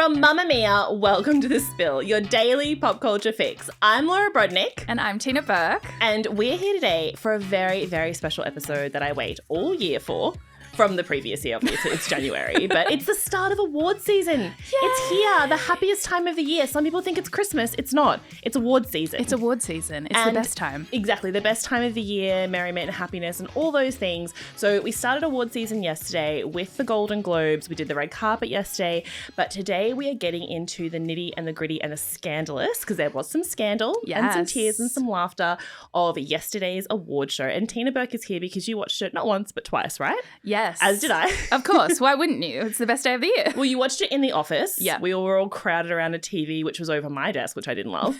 From Mamma Mia, welcome to The Spill, your daily pop culture fix. I'm Laura Brodnick. And I'm Tina Burke. And we're here today for a very, very special episode that I wait all year for. From the previous year, obviously, it's January, but it's the start of award season. Yay! It's here, the happiest time of the year. Some people think it's Christmas. It's not. It's award season. It's award season. It's the best time. Exactly, the best time of the year, merriment and happiness and all those things. So we started award season yesterday with the Golden Globes. We did the red carpet yesterday, but today we are getting into the nitty and the gritty and the scandalous, because there was some scandal and some tears and some laughter of yesterday's award show. And Tina Burke is here because you watched it not once but twice, right? Yes. As did I. Of course. Why wouldn't you? It's the best day of the year. Well, you watched it in the office. Yeah. We were all crowded around a TV, which was over my desk, which I didn't love.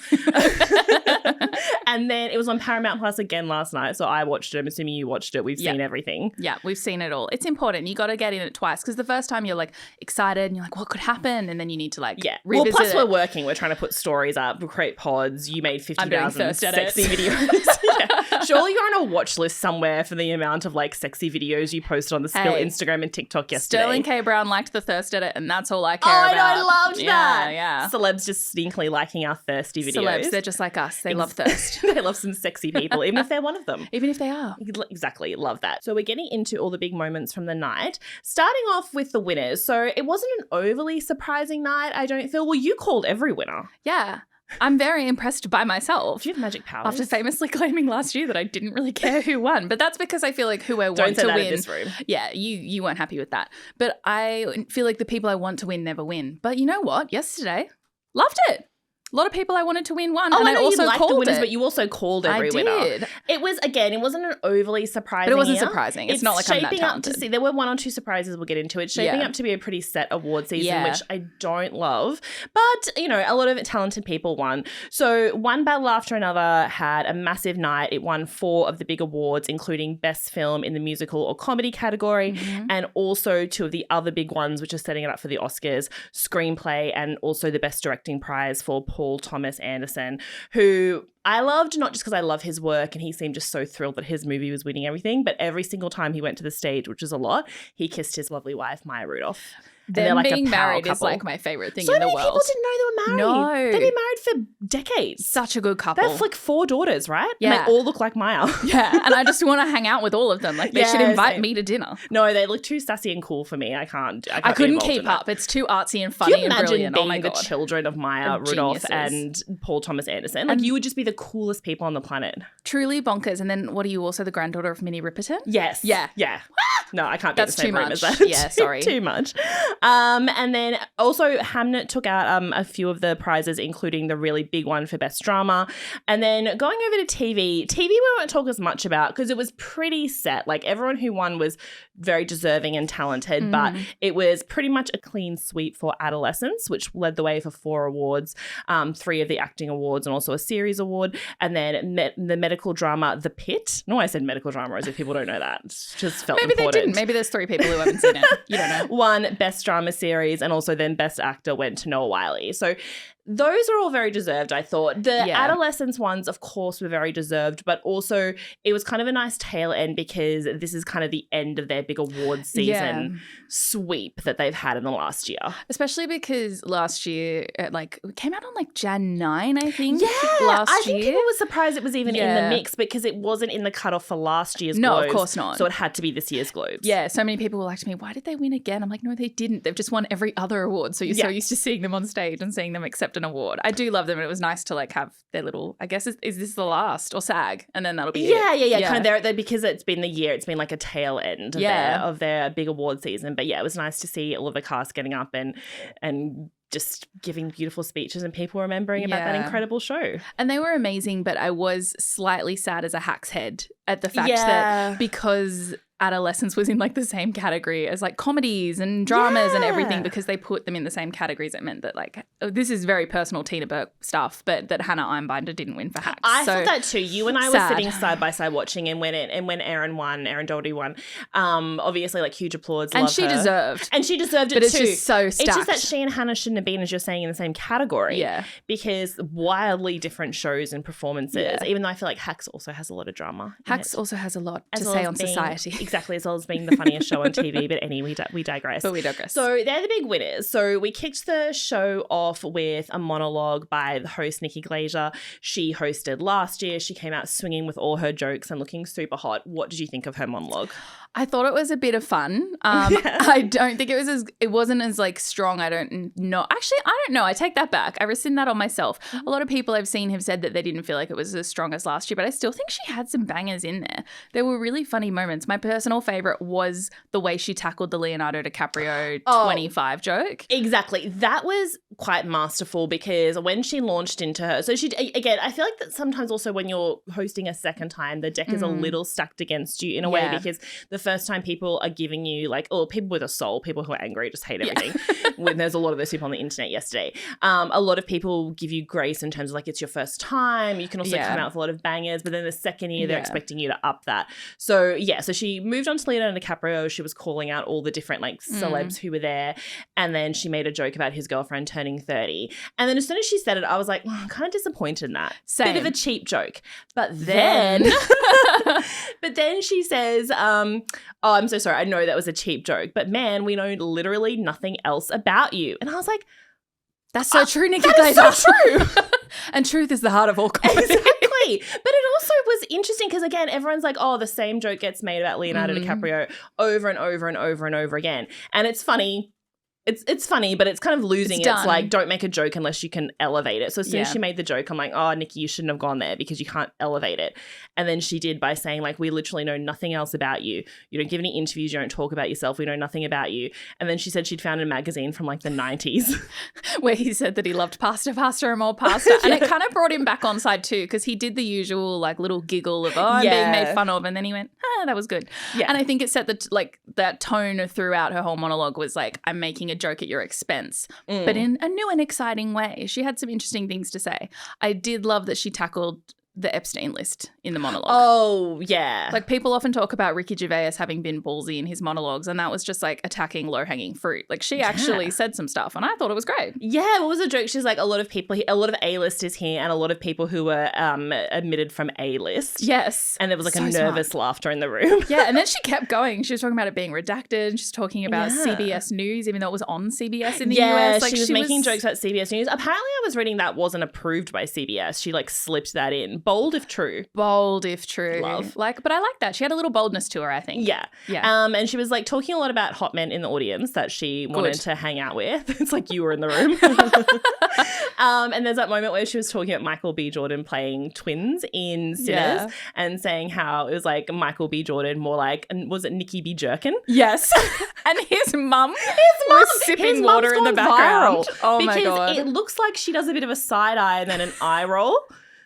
And then it was on Paramount Plus again last night. So I watched it. I'm assuming you watched it. We've seen everything. Yeah, we've seen it all. It's important. You got to get in it twice, because the first time you're like excited and you're like, what could happen? And then you need to like revisit plus we're working. We're trying to put stories up, create pods. You made 50,000 sexy videos. Surely you're on a watch list somewhere for the amount of like sexy videos you posted on the Spill Instagram and TikTok yesterday. Sterling K. Brown liked the thirst edit, and that's all I care about. Oh, I loved that. Yeah. Celebs just sneakily liking our thirsty videos. Celebs, they're just like us. They love thirst. They love some sexy people, even if they're one of them. Even if they are. Exactly. Love that. So we're getting into all the big moments from the night, starting off with the winners. So it wasn't an overly surprising night, I don't feel. Well, you called every winner. Yeah. I'm very impressed by myself. Do you have magic powers? After famously claiming last year that I didn't really care who won. But that's because I feel like who I want to win. Don't say that in this room. Yeah, you weren't happy with that. But I feel like the people I want to win never win. But you know what? Yesterday, loved it. A lot of people I wanted to win won. And I know also you liked the winners, but you also called every winner. It was, again, it wasn't an overly surprising But it wasn't year. surprising. It's not like I'm that talented. There were one or two surprises we'll get into. It's shaping up to be a pretty set award season, which I don't love. But, you know, a lot of talented people won. So one battle after another had a massive night. It won 4 of the big awards, including Best Film in the Musical or Comedy category, and also 2 of the other big ones, which are setting it up for the Oscars, Screenplay and also the Best Directing prize for Paul Thomas Anderson, who I loved, not just because I love his work and he seemed just so thrilled that his movie was winning everything, but every single time he went to the stage, which is a lot, he kissed his lovely wife, Maya Rudolph. Them like being married is like my favorite thing in the world. So many people didn't know they were married. No. They've been married for decades. Such a good couple. They have like 4 daughters, right? Yeah. And they all look like Maya. Yeah. And I just want to hang out with all of them. Like they should invite me to dinner. No, they look too sassy and cool for me. I couldn't keep up. It's too artsy and funny and brilliant. Can you imagine being the children of Maya Rudolph and Paul Thomas Anderson? Like you would just be the coolest people on the planet. Truly bonkers. And then what are you, also the granddaughter of Minnie Riperton? Yes. Yeah. No, I can't be in the same room as that. Yeah, sorry. Too much. And then also Hamnet took out a few of the prizes, including the really big one for Best Drama. And then going over to TV we won't talk as much about because it was pretty set. Like everyone who won was very deserving and talented, but it was pretty much a clean sweep for Adolescence, which led the way for 4 awards, 3 of the acting awards and also a series award. And then the medical drama, The Pit. No, I said medical drama as if people don't know that. It's just felt Maybe important. They didn't. Maybe there's 3 people who haven't seen it. You don't know. Won Best Drama Series and also then Best Actor went to Noah Wyle. So those are all very deserved, I thought. The Adolescence ones, of course, were very deserved, but also it was kind of a nice tail end because this is kind of the end of their big award season sweep that they've had in the last year. Especially because last year, it came out on like Jan 9, I think. Yeah, I think people were surprised it was even in the mix because it wasn't in the cutoff for last year's Globes. No, of course not. So it had to be this year's Globes. Yeah, so many people were like to me, why did they win again? I'm like, no, they didn't. They've just won every other award. So you're so used to seeing them on stage and seeing them accept an award. I do love them, and it was nice to like have their little, I guess, is this the last or SAG? And then that'll be it. Yeah. Kind of there because it's been the year. It's been like a tail end of their big award season. But yeah, it was nice to see all of the cast getting up and just giving beautiful speeches and people remembering about that incredible show. And they were amazing, but I was slightly sad as a hack's head at the fact that because Adolescence was in like the same category as like comedies and dramas and everything, because they put them in the same categories. It meant that like, this is very personal Tina Burke stuff, but that Hannah Einbinder didn't win for Hacks. I thought that too. You and I were sitting side by side watching, and when Erin Doherty won, obviously like huge applause. And she deserved it too. But it's just so stacked. It's just that she and Hannah shouldn't have been, as you're saying, in the same category. Yeah. Because wildly different shows and performances, even though I feel like Hacks also has a lot of drama. Hacks also has a lot to say on society. exactly, as well as being the funniest show on TV. But anyway, we digress. But we digress. So they're the big winners. So we kicked the show off with a monologue by the host, Nikki Glaser. She hosted last year. She came out swinging with all her jokes and looking super hot. What did you think of her monologue? I thought it was a bit of fun. I don't think it wasn't as like strong. I don't know. Actually, I don't know. I take that back. I rescind that on myself. A lot of people I've seen have said that they didn't feel like it was as strong as last year, but I still think she had some bangers in there. There were really funny moments. My personal favorite was the way she tackled the Leonardo DiCaprio 25 joke. Exactly. That was quite masterful because when she launched into her, so she, again, I feel like that sometimes also when you're hosting a second time, the deck is a little stacked against you in a way because the first time people are giving you like, people with a soul, people who are angry, just hate everything. When there's a lot of those people on the internet yesterday. A lot of people give you grace in terms of like it's your first time. You can also come out with a lot of bangers, but then the second year they're expecting you to up that. So so she moved on to Leonardo DiCaprio. She was calling out all the different like celebs who were there, and then she made a joke about his girlfriend turning 30. And then as soon as she said it, I was like, I'm kind of disappointed in that. Same. Bit of a cheap joke. But then she says, I'm so sorry. I know that was a cheap joke, but man, we know literally nothing else about you. And I was like, that's so true, Nikki Glaser. That's so true. And truth is the heart of all comedy. Exactly. But it also was interesting because, again, everyone's like, the same joke gets made about Leonardo DiCaprio over and over and over and over again. And it's funny. It's funny, but it's kind of losing its like, don't make a joke unless you can elevate it. So as soon as she made the joke, I'm like, Nikki, you shouldn't have gone there because you can't elevate it. And then she did by saying like, we literally know nothing else about you. You don't give any interviews. You don't talk about yourself. We know nothing about you. And then she said she'd found a magazine from like the 90s. Where he said that he loved pasta and more pasta. And it kind of brought him back on side too because he did the usual like little giggle of, I'm being made fun of. And then he went, that was good. Yeah. And I think it set that tone throughout her whole monologue was like, I'm making a joke at your expense, but in a new and exciting way. She had some interesting things to say. I did love that she tackled the Epstein list in the monologue. Oh, yeah. Like people often talk about Ricky Gervais having been ballsy in his monologues, and that was just like attacking low-hanging fruit. Like she actually said some stuff, and I thought it was great. Yeah, what was the joke? She's like, a lot of A-listers here and a lot of people who were admitted from A-list. Yes. And there was like a nervous laughter in the room. Yeah, and then she kept going. She was talking about it being redacted. She's talking about CBS News, even though it was on CBS in the US. Like she was making jokes about CBS News. Apparently I was reading that wasn't approved by CBS. She like slipped that in. Bold if true. Bold if true. Love. But I like that. She had a little boldness to her, I think. Yeah. And she was like talking a lot about hot men in the audience that she wanted to hang out with. It's like you were in the room. And there's that moment where she was talking about Michael B. Jordan playing twins in Sinners and saying how it was like Michael B. Jordan more like, and was it Nikki B. Jerkin? Yes. And his mum was sipping water in the background. Oh my God. Because it looks like she does a bit of a side eye and then an eye roll.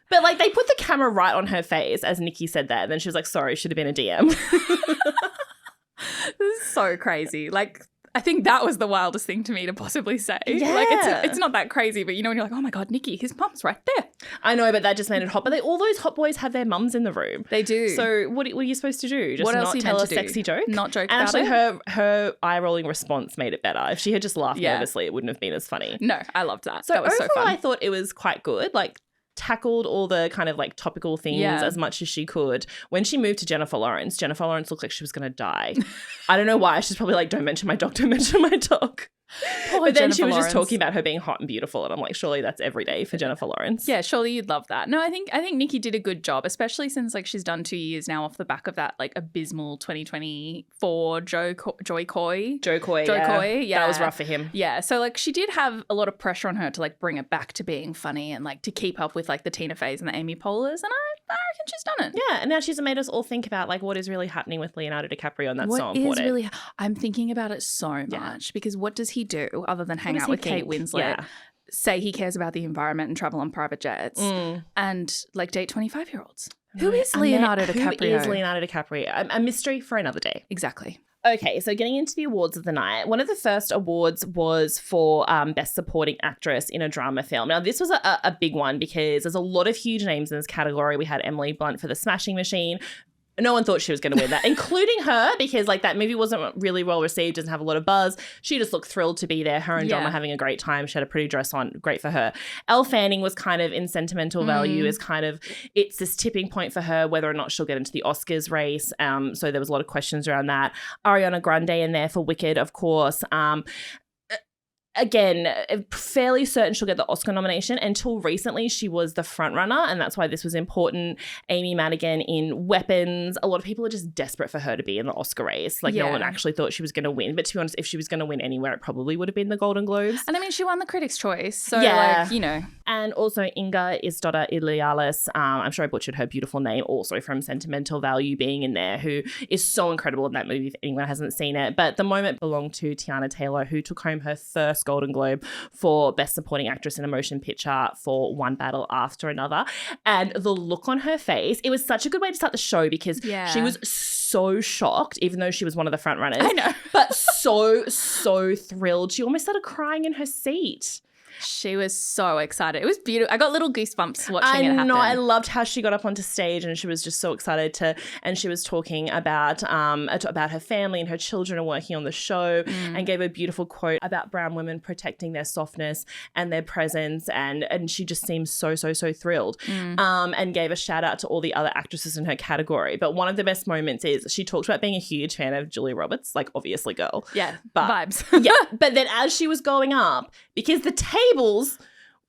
But, like, they put the camera right on her face as Nikki said that. And then she was like, sorry, should have been a DM. This is so crazy. Like, I think that was the wildest thing to me to possibly say. Yeah. Like, it's not that crazy, but, you know, when you're like, oh, my God, Nikki, his mum's right there. I know, but that just made it hot. But all those hot boys have their mums in the room. They do. So what are you supposed to do? Just what else not tell a sexy joke? Not joke and about it? actually, her eye-rolling response made it better. If she had just laughed nervously, it wouldn't have been as funny. No, I loved that. So that was overall, so fun. I thought it was quite good. Like, tackled all the kind of like topical themes as much as she could. When she moved to Jennifer Lawrence looked like she was going to die. I don't know why. She's probably like, don't mention my dog, don't mention my dog. But then she was just talking about her being hot and beautiful, and I'm like, surely that's every day for Jennifer Lawrence. Yeah, surely you'd love that. No, I think Nikki did a good job, especially since like she's done 2 years now off the back of that like abysmal 2024 Joe Coy. Yeah, that was rough for him. Yeah, so like she did have a lot of pressure on her to like bring it back to being funny and like to keep up with like the Tina Feys and the Amy Poehlers, and I reckon she's done it. Yeah, and now she's made us all think about like what is really happening with Leonardo DiCaprio, and that's so important. I'm thinking about it so much because what does he do other than hang out with Kate Winslet, say he cares about the environment and travel on private jets and like date 25-year-olds? Who is Leonardo DiCaprio? Who is Leonardo DiCaprio? A mystery for another day. Exactly. Okay, so getting into the awards of the night, one of the first awards was for Best Supporting Actress in a Drama Film. Now, this was a big one because there's a lot of huge names in this category. We had Emily Blunt for The Smashing Machine, No one thought she was going to win that, including her, because like that movie wasn't really well received, doesn't have a lot of buzz. She just looked thrilled to be there. Her and John were having a great time. She had a pretty dress on. Great for her. Elle Fanning was kind of in sentimental value as kind of, it's this tipping point for her, whether or not she'll get into the Oscars race. So there was a lot of questions around that. Ariana Grande in there for Wicked, of course. Again, fairly certain she'll get the Oscar nomination. Until recently, she was the front runner, and that's why this was important. Amy Madigan in Weapons. A lot of people are just desperate for her to be in the Oscar race. Like, no one actually thought she was going to win. But to be honest, if she was going to win anywhere, it probably would have been the Golden Globes. And I mean, she won the Critics' Choice. So, like, you know. And also Inga Isdota Ilialis, I'm sure I butchered her beautiful name, also from Sentimental Value, being in there, who is so incredible in that movie if anyone hasn't seen it. But the moment belonged to Teyana Taylor, who took home her first Golden Globe for Best Supporting Actress in a Motion Picture for One Battle After Another. And the look on her face, it was such a good way to start the show because she was so shocked, even though she was one of the front runners. I know. But so thrilled. She almost started crying in her seat. She was so excited. It was beautiful. I got little goosebumps watching it happen. I know. I loved how she got up onto stage and she was just so excited and she was talking about her family and her children are working on the show and gave a beautiful quote about brown women protecting their softness and their presence and she just seemed so thrilled and gave a shout out to all the other actresses in her category. But one of the best moments is she talked about being a huge fan of Julia Roberts, like obviously girl. Yeah, but, vibes. But then as she was going up, because the tables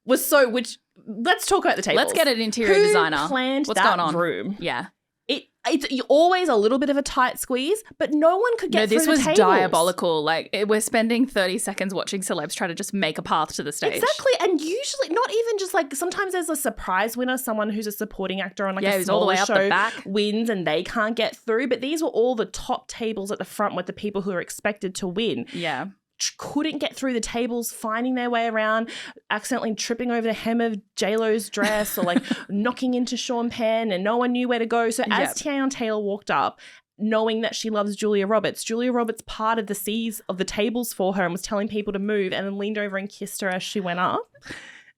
was so, which let's talk about the tables. Let's get an interior designer. Who planned What's that going on? room? Yeah. It's always a little bit of a tight squeeze, but no one could get through the tables. This was diabolical. Like, we're spending 30 seconds watching celebs try to just make a path to the stage. Exactly. And usually, not even just like, sometimes there's a surprise winner, someone who's a supporting actor on like a smaller show wins and they can't get through. But these were all the top tables at the front with the people who are expected to win. Yeah. Couldn't get through the tables, finding their way around, accidentally tripping over the hem of J-Lo's dress or like knocking into Sean Penn and no one knew where to go. So as Teyana Taylor walked up, knowing that she loves Julia Roberts parted the seas of the tables for her and was telling people to move and then leaned over and kissed her as she went up.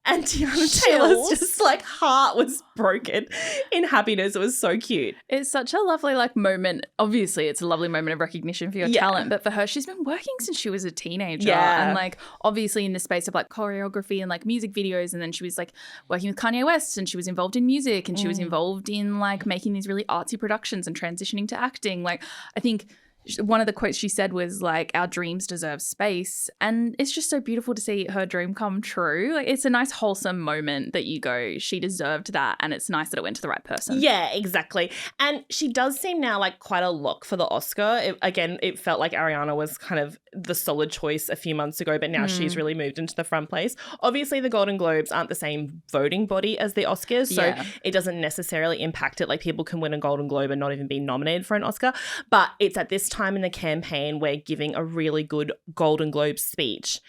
And Teyana Taylor's just like heart was broken in happiness. It was so cute. It's such a lovely like moment. Obviously, it's a lovely moment of recognition for your talent. But for her, she's been working since she was a teenager. Yeah. And like obviously in the space of like choreography and like music videos. And then she was like working with Kanye West and she was involved in music and she was involved in like making these really artsy productions and transitioning to acting. Like I think one of the quotes she said was like, our dreams deserve space. And it's just so beautiful to see her dream come true. Like it's a nice wholesome moment that you go, she deserved that. And it's nice that it went to the right person. Yeah, exactly. And she does seem now like quite a lock for the Oscar. It felt like Ariana was kind of the solid choice a few months ago, but now she's really moved into the front place. Obviously, the Golden Globes aren't the same voting body as the Oscars, so it doesn't necessarily impact it. Like people can win a Golden Globe and not even be nominated for an Oscar. But it's at this time in the campaign where giving a really good Golden Globe speech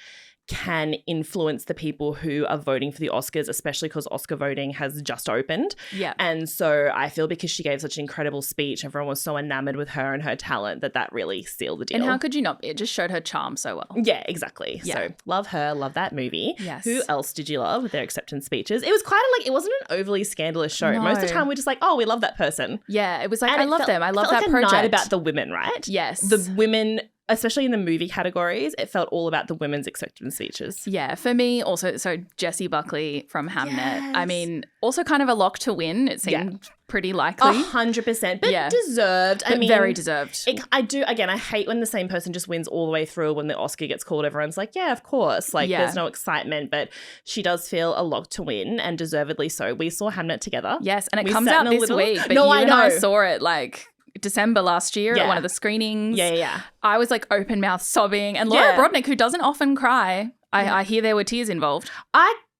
can influence the people who are voting for the Oscars, especially because Oscar voting has just opened. Yeah. And so I feel because she gave such an incredible speech, everyone was so enamored with her and her talent that really sealed the deal. And how could you not be? It just showed her charm so well. Yeah, exactly. Yeah. So love her, love that movie. Yes. Who else did you love with their acceptance speeches? It was quite it wasn't an overly scandalous show. No. Most of the time we're just like, oh, we love that person. Yeah, it was like, and I love them. I love that like project. A night about the women, right? Yes. The women, especially in the movie categories, it felt all about the women's acceptance speeches. Yeah, for me also, so Jessie Buckley from Hamnet. I mean, also kind of a lock to win. It seemed pretty likely. 100%, but deserved. But very deserved. I hate when the same person just wins all the way through. When the Oscar gets called, everyone's like, yeah, of course. Like there's no excitement, but she does feel a lock to win and deservedly so. We saw Hamnet together. Yes, and it comes out this week. But I saw it like December last year at one of the screenings. Yeah. I was like open mouth sobbing. And Laura Brodnick, who doesn't often cry, I hear there were tears involved.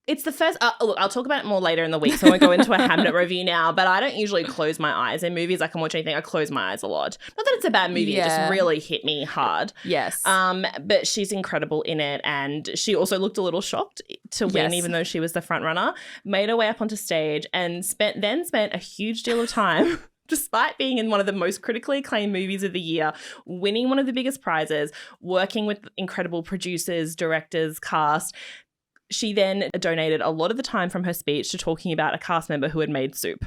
It's the first, look, I'll talk about it more later in the week, so I won't go into a Hamnet review now, but I don't usually close my eyes. In movies, I can watch anything. I close my eyes a lot. Not that it's a bad movie. It just really hit me hard. Yes. But she's incredible in it, and she also looked a little shocked to win, even though she was the front runner, made her way up onto stage and spent a huge deal of time despite being in one of the most critically acclaimed movies of the year, winning one of the biggest prizes, working with incredible producers, directors, cast. She then donated a lot of the time from her speech to talking about a cast member who had made soup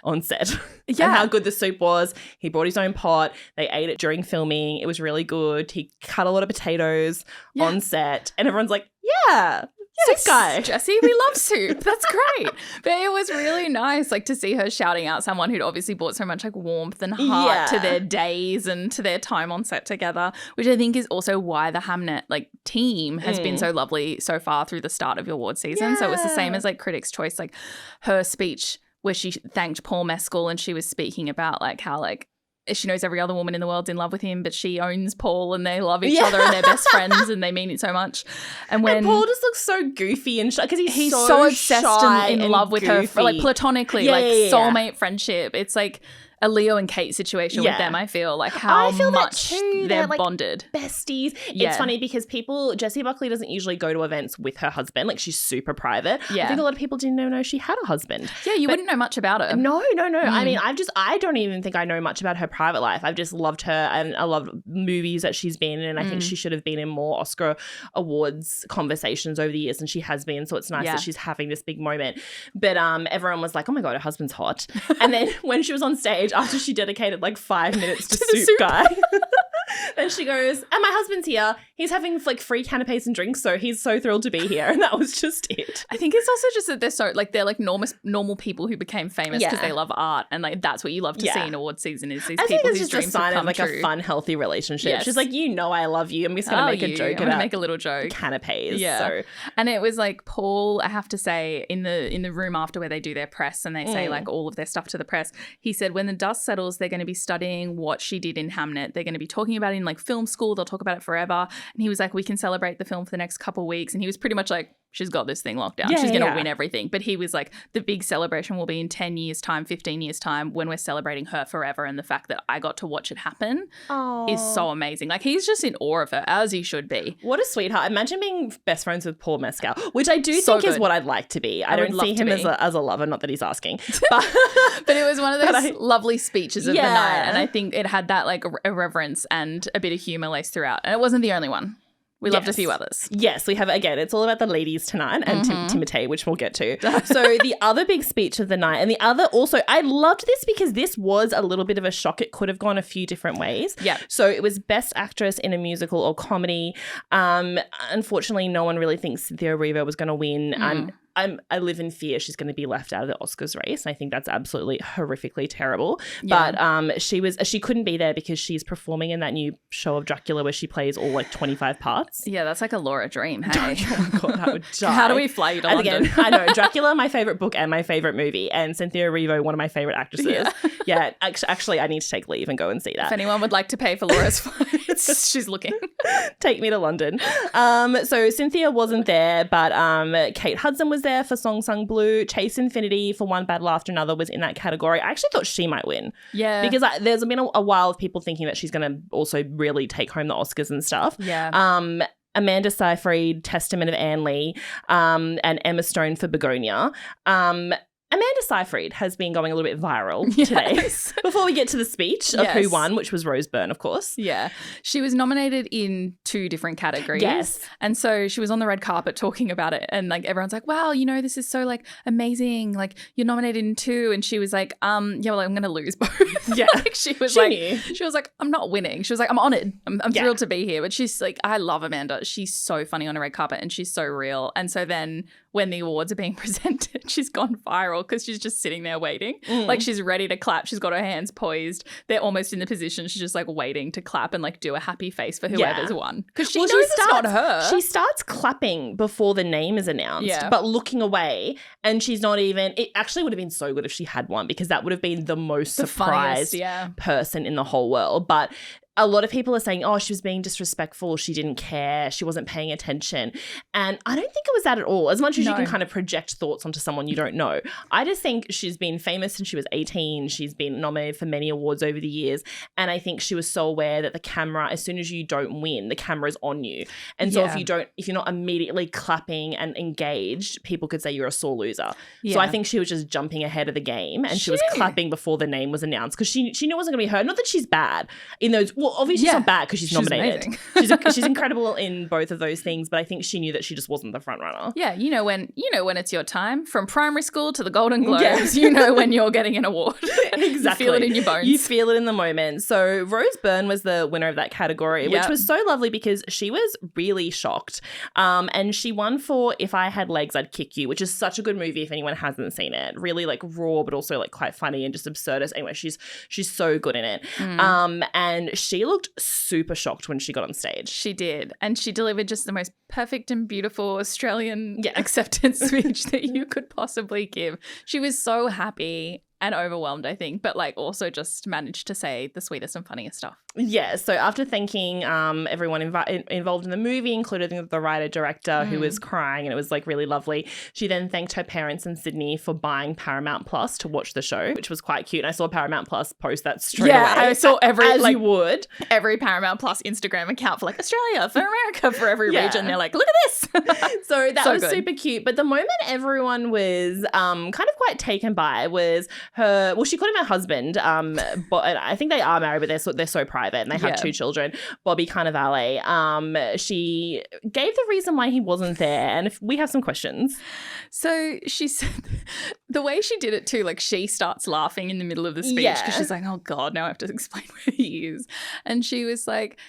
on set. And how good the soup was. He brought his own pot. They ate it during filming. It was really good. He cut a lot of potatoes on set. And everyone's like, yeah. Soup guy. Jessie, we love soup. That's great. But it was really nice like to see her shouting out someone who'd obviously brought so much like warmth and heart to their days and to their time on set together, which I think is also why the Hamnet like team has been so lovely so far through the start of your award season. Yeah. So it was the same as like Critics' Choice, like her speech where she thanked Paul Mescal and she was speaking about like how like she knows every other woman in the world's in love with him, but she owns Paul and they love each other and they're best friends and they mean it so much. And Paul just looks so goofy and because he's so obsessed and in love with her, like platonically, soulmate friendship. It's like a Leo and Kate situation with them, I feel. Like how much they're like bonded. Besties. Yeah. It's funny because Jessie Buckley doesn't usually go to events with her husband. Like she's super private. Yeah. I think a lot of people didn't even know she had a husband. Yeah, you wouldn't know much about her. No. I mean, I don't even think I know much about her private life. I've just loved her and I love movies that she's been in. And I think she should have been in more Oscar awards conversations over the years and she has been. So it's nice that she's having this big moment. But everyone was like, oh my God, her husband's hot. And then when she was on stage, after she dedicated like 5 minutes to Soup Guy, then she goes, and my husband's here. He's having like free canapes and drinks, so he's so thrilled to be here. And that was just it. I think it's also just that they're like normal people who became famous because they love art, and like that's what you love to see in award season is these people whose dreams have come true. A fun, healthy relationship. Yes. She's like, I love you. I'm just gonna make a joke about make a little joke canapes. Yeah. So. And it was like Paul, I have to say, in the room after where they do their press and they say like all of their stuff to the press, he said when the dust settles, they're going to be studying what she did in Hamnet. They're going to be talking about it in like film school. They'll talk about it forever. And he was like, we can celebrate the film for the next couple of weeks. And he was pretty much like, she's got this thing locked down. She's going to win everything. But he was like, the big celebration will be in 10 years' time, 15 years' time when we're celebrating her forever. And the fact that I got to watch it happen is so amazing. Like he's just in awe of her, as he should be. What a sweetheart. Imagine being best friends with Paul Mescal, which I do think is what I'd like to be. I don't see him as a lover, not that he's asking. But, but it was one of those lovely speeches of the night. And I think it had that like irreverence and a bit of humour laced throughout. And it wasn't the only one. We loved a few others. Yes, we have, again, it's all about the ladies tonight and Timothée, which we'll get to. So the other big speech of the night and the other also, I loved this because this was a little bit of a shock. It could have gone a few different ways. Yeah. So it was Best Actress in a Musical or Comedy. Unfortunately, no one really thinks Cynthia Erivo was going to win. I live in fear she's going to be left out of the Oscars race. And I think that's absolutely horrifically terrible. Yeah. But she couldn't be there because she's performing in that new show of Dracula where she plays all like 25 parts. Yeah, that's like a Laura dream. Hey, oh my God, that would die. How do we fly you to London? Again, I know Dracula, my favorite book and my favorite movie, and Cynthia Erivo, one of my favorite actresses. Yeah, actually, I need to take leave and go and see that. If anyone would like to pay for Laura's flights, she's looking. Take me to London. So Cynthia wasn't there, but Kate Hudson was there for Song Sung Blue. Chase Infinity for One Battle After Another was in that category. I actually thought she might win. Yeah. Because there's been a while of people thinking that she's going to also really take home the Oscars and stuff. Yeah. Amanda Seyfried, Testament of Anne Lee, and Emma Stone for Begonia. Amanda Seyfried has been going a little bit viral today. Before we get to the speech of who won, which was Rose Byrne, of course. Yeah. She was nominated in 2 different categories. Yes. And so she was on the red carpet talking about it. And like everyone's like, wow, this is so like amazing. Like you're nominated in 2. And she was like, I'm going to lose both. Yeah. Like, she was like, I'm not winning. She was like, I'm honored. I'm thrilled to be here. But she's like, I love Amanda. She's so funny on a red carpet and she's so real. And so then when the awards are being presented, she's gone viral because she's just sitting there waiting. Like she's ready to clap. She's got her hands poised. They're almost in the position. She's just like waiting to clap and like do a happy face for whoever's won. Because she knows it's not her. She starts clapping before the name is announced, but looking away. And she's not even, it actually would have been so good if she had won because that would have been the most surprised person in the whole world. But a lot of people are saying, oh, she was being disrespectful. She didn't care. She wasn't paying attention. And I don't think it was that at all. As much as you can kind of project thoughts onto someone you don't know. I just think she's been famous since she was 18. She's been nominated for many awards over the years. And I think she was so aware that the camera, as soon as you don't win, the camera's on you. And so if you're not immediately clapping and engaged, people could say you're a sore loser. Yeah. So I think she was just jumping ahead of the game and she was clapping before the name was announced because she knew it wasn't going to be her. Not that she's bad in those. Well, obviously she's not bad because she's nominated. Amazing. she's incredible in both of those things, but I think she knew that she just wasn't the front runner. Yeah, you know when it's your time, from primary school to the Golden Globes, you know when you're getting an award. Exactly. You feel it in your bones. You feel it in the moment. So Rose Byrne was the winner of that category, which was so lovely because she was really shocked. And she won for If I Had Legs, I'd Kick You, which is such a good movie if anyone hasn't seen it. Really like raw, but also like quite funny and just absurdist. Anyway, she's so good in it. And she looked super shocked when she got on stage. She did. And she delivered just the most perfect and beautiful Australian acceptance speech that you could possibly give. She was so happy and overwhelmed, I think, but like also just managed to say the sweetest and funniest stuff. Yeah, so after thanking everyone involved in the movie, including the writer-director who was crying, and it was like really lovely, she then thanked her parents in Sydney for buying Paramount Plus to watch the show, which was quite cute. And I saw Paramount Plus post that straight away. I saw you would. Every Paramount Plus Instagram account for like Australia, for America, for every region. They're like, look at this. So that was super cute. But the moment everyone was kind of quite taken by was her, well, she called him her husband, but I think they are married, but they're so private and they have 2 children, Bobby Cannavale. She gave the reason why he wasn't there, and if we have some questions. So she said the way she did it too, like she starts laughing in the middle of the speech because she's like, oh God, now I have to explain where he is. And she was like,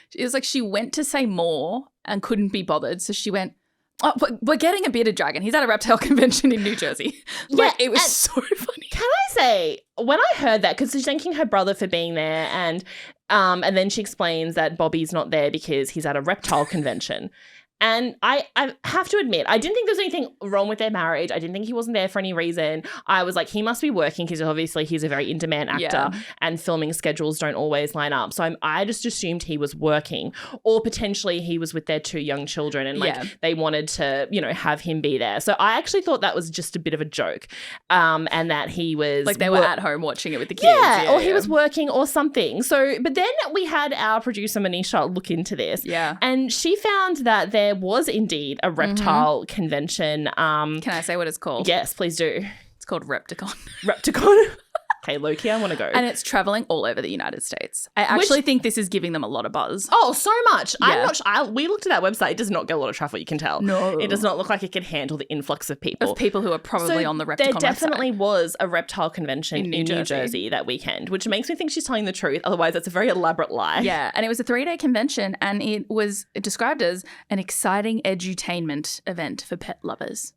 she went to say more and couldn't be bothered. So she went, oh, we're getting a bearded dragon. He's at a reptile convention in New Jersey. It was so funny. Can I say, when I heard that, because she's thanking her brother for being there, and then she explains that Bobby's not there because he's at a reptile convention. And I have to admit, I didn't think there was anything wrong with their marriage. I didn't think he wasn't there for any reason. I was like, he must be working because obviously he's a very in-demand actor and filming schedules don't always line up. So I just assumed he was working, or potentially he was with their 2 young children and they wanted to, have him be there. So I actually thought that was just a bit of a joke, and that he was... Like they were at home watching it with the kids. Or he was working or something. So, but then we had our producer Manisha look into this. Yeah. And she found that there was indeed a reptile convention. Can I say what it's called? Yes, please do. It's called Repticon. Repticon. Okay, low-key, I want to go. And it's traveling all over the United States. I actually think this is giving them a lot of buzz. Oh, so much. Yeah. We looked at that website. It does not get a lot of traffic, you can tell. No. It does not look like it can handle the influx of people. Of people who are probably on the Repticon There definitely was a reptile convention in New Jersey that weekend, which makes me think she's telling the truth. Otherwise, that's a very elaborate lie. Yeah, and it was a 3-day convention, and it was described as an exciting edutainment event for pet lovers.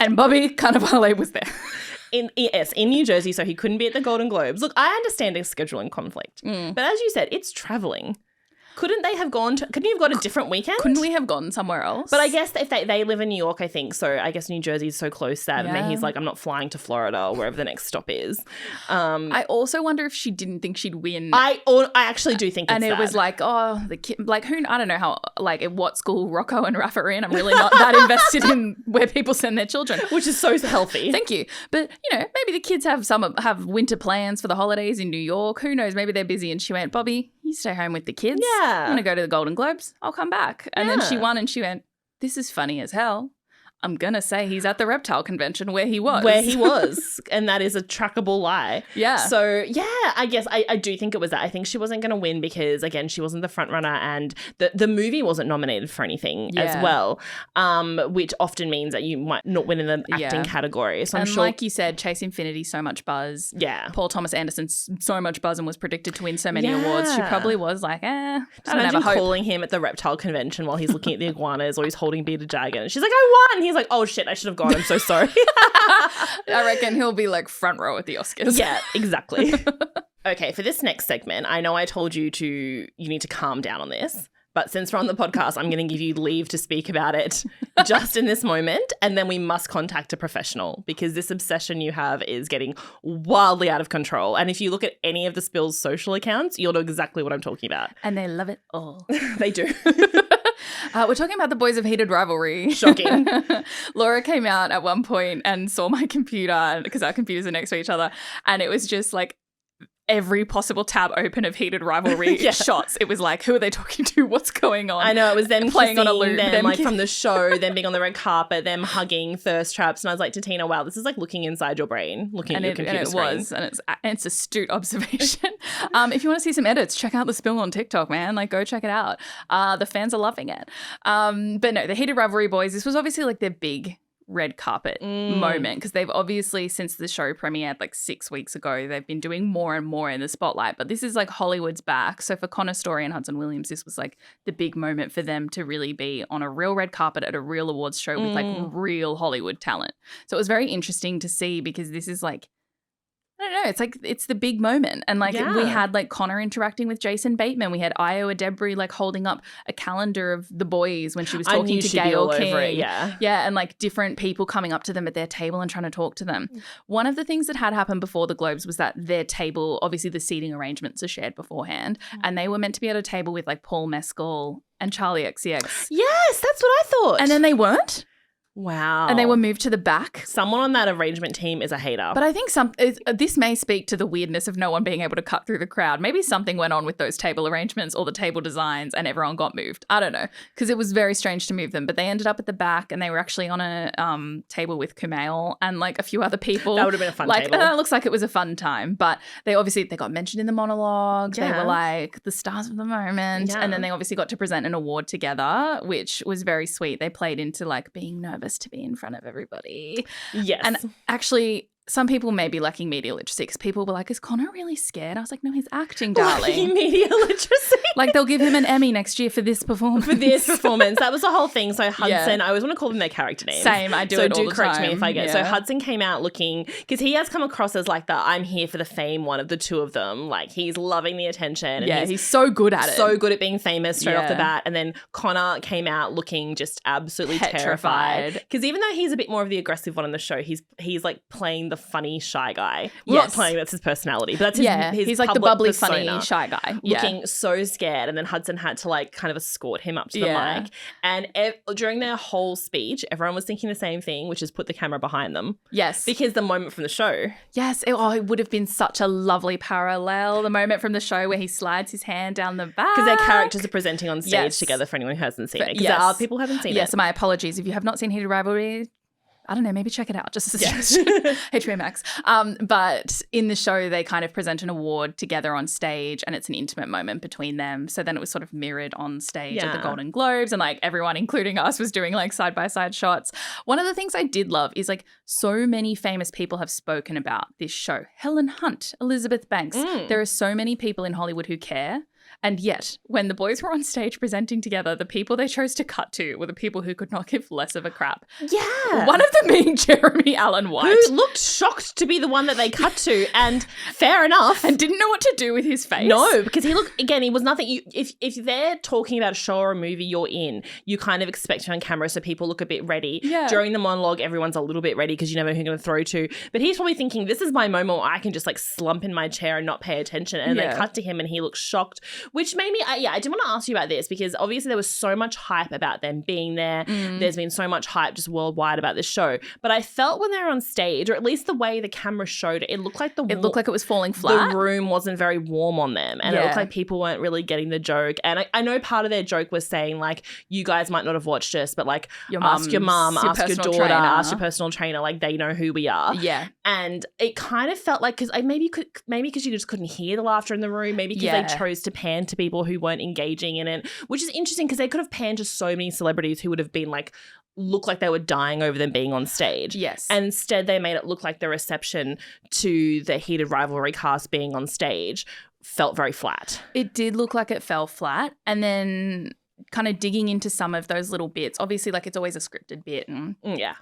And Bobby Cannavale was there. In New Jersey, so he couldn't be at the Golden Globes. Look, I understand a scheduling conflict, but as you said, it's traveling. Couldn't he have gone a different weekend? Couldn't we have gone somewhere else? But I guess if they live in New York, I think, so I guess New Jersey's so close that, and then he's like, I'm not flying to Florida or wherever the next stop is. I also wonder if she didn't think she'd win. I actually do think it's and it that. was like, oh, the kid, like who, I don't know how, like at what school Rocco and Raph are in. I'm really not that invested in where people send their children. Which is so healthy. Thank you. But, maybe the kids have winter plans for the holidays in New York. Who knows? Maybe they're busy. And she went, Bobby, you stay home with the kids. Yeah. I'm going to go to the Golden Globes. I'll come back. And then she won and she went, this is funny as hell. I'm going to say he's at the reptile convention where he was. And that is a trackable lie. Yeah. So, yeah, I guess I do think it was that. I think she wasn't going to win because, again, she wasn't the front runner and the movie wasn't nominated for anything as well, which often means that you might not win in the acting category. So I'm sure, like you said, Chase Infinity, so much buzz. Yeah. Paul Thomas Anderson, so much buzz and was predicted to win so many awards. She probably was like, I don't imagine have a calling him at the reptile convention while he's looking at the iguanas or he's holding bearded dragon. She's like, I won. He's like, oh shit, I should have gone. I'm so sorry. I reckon he'll be like front row at the Oscars. Yeah, exactly. Okay, for this next segment, I know I told you need to calm down on this. But since we're on the podcast, I'm going to give you leave to speak about it just in this moment. And then we must contact a professional because this obsession you have is getting wildly out of control. And if you look at any of the Spills social accounts, you'll know exactly what I'm talking about. And they love it all. They do. We're talking about the boys of Heated Rivalry. Shocking. Laura came out at one point and saw my computer because our computers are next to each other. And it was just like every possible tab open of heated rivalry shots. It was like, who are they talking to? What's going on? I know, it was them playing kissing, on a loop, them like from the show, them being on the red carpet, them hugging, thirst traps. And I was like to Tina, wow, this is like looking inside your brain, looking at your computer screen. And it was, and it's astute observation. If you want to see some edits, check out the spill on TikTok, man. Like, go check it out. The fans are loving it. But no, the heated rivalry boys, this was obviously like their big red carpet moment, because they've obviously, since the show premiered like 6 weeks ago, they've been doing more and more in the spotlight. But this is like Hollywood's back. So for Connor Story and Hudson Williams, this was like the big moment for them to really be on a real red carpet at a real awards show with like real Hollywood talent. So it was very interesting to see, because this is like, I don't know, it's like it's the big moment. And like we had like Connor interacting with Jason Bateman. We had Io Adebri like holding up a calendar of the boys when she was talking to Gayle King. Yeah, and like different people coming up to them at their table and trying to talk to them. One of the things that had happened before the Globes was that their table, obviously the seating arrangements are shared beforehand, and they were meant to be at a table with like Paul Mescal and Charlie XCX. Yes, that's what I thought. And then they weren't. Wow. And they were moved to the back. Someone on that arrangement team is a hater. But I think this may speak to the weirdness of no one being able to cut through the crowd. Maybe something went on with those table arrangements or the table designs and everyone got moved. I don't know, because it was very strange to move them. But they ended up at the back, and they were actually on a table with Kumail and like a few other people. That would have been a fun table. That looks like it was a fun time. But they got mentioned in the monologue. Yeah. They were like the stars of the moment. Yeah. And then they obviously got to present an award together, which was very sweet. They played into like being nervous to be in front of everybody. Yes. And actually, some people may be lacking media literacy, because people were like, is Connor really scared? I was like, no, he's acting, darling. Lacking media literacy. Like, they'll give him an Emmy next year for this performance. That was the whole thing. So Hudson, I always want to call them their character names. Same, I do it all the time. So do correct me if I get it. So Hudson came out looking, because he has come across as like the I'm here for the fame one of the two of them. Like, he's loving the attention. And he's so good at it. So good at being famous straight off the bat. And then Connor came out looking just absolutely terrified. Because even though he's a bit more of the aggressive one in the show, he's like playing the funny shy guy. Well, not playing, that's his personality, but that's his he's like the bubbly, persona, funny shy guy. Looking so scared. And then Hudson had to like kind of escort him up to the mic. And during their whole speech, everyone was thinking the same thing, which is put the camera behind them. Yes. Because the moment from the show. Yes. It would have been such a lovely parallel. The moment from the show where he slides his hand down the back. Because their characters are presenting on stage together for anyone who hasn't seen it. Because people haven't seen it. Yes, so my apologies. If you have not seen Heated Rivalry, I don't know, maybe check it out, just a suggestion. HBO Max. But in the show, they kind of present an award together on stage, and it's an intimate moment between them. So then it was sort of mirrored on stage at the Golden Globes, and like everyone, including us, was doing like side-by-side shots. One of the things I did love is like so many famous people have spoken about this show. Helen Hunt, Elizabeth Banks. There are so many people in Hollywood who care. And yet, when the boys were on stage presenting together, the people they chose to cut to were the people who could not give less of a crap. Yeah. One of them being Jeremy Allen White. Who looked shocked to be the one that they cut to, and fair enough. And didn't know what to do with his face. No, because he was nothing. If they're talking about a show or a movie you're in, you kind of expect it on camera so people look a bit ready. Yeah. During the monologue, everyone's a little bit ready because you never know who you're going to throw to. But he's probably thinking, this is my moment where I can just like slump in my chair and not pay attention. And they cut to him and he looks shocked, which made me, I did want to ask you about this, because obviously there was so much hype about them being there. There's been so much hype just worldwide about this show. But I felt when they were on stage, or at least the way the camera showed it, it looked like it was falling flat. The room wasn't very warm on them. And it looked like people weren't really getting the joke. And I know part of their joke was saying like, you guys might not have watched us, but like ask your mum, ask your daughter, ask your personal trainer. Like, they know who we are. Yeah. And it kind of felt like, because maybe because you just couldn't hear the laughter in the room, maybe because they chose to pan to people who weren't engaging in it, which is interesting because they could have panned to so many celebrities who would have been like, look like they were dying over them being on stage. Yes. And instead they made it look like the reception to the Heated Rivalry cast being on stage felt very flat. It did look like it fell flat. And then kind of digging into some of those little bits, obviously like it's always a scripted bit and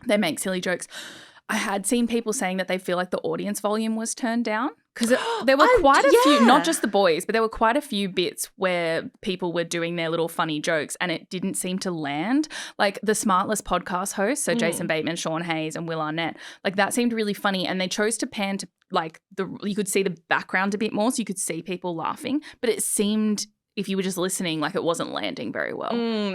they make silly jokes. I had seen people saying that they feel like the audience volume was turned down, because there were quite a few, not just the boys, but there were quite a few bits where people were doing their little funny jokes and it didn't seem to land. Like the Smartless podcast hosts, so Jason Bateman, Sean Hayes and Will Arnett, like that seemed really funny, and they chose to pan to like you could see the background a bit more so you could see people laughing, but it seemed, if you were just listening, like it wasn't landing very well.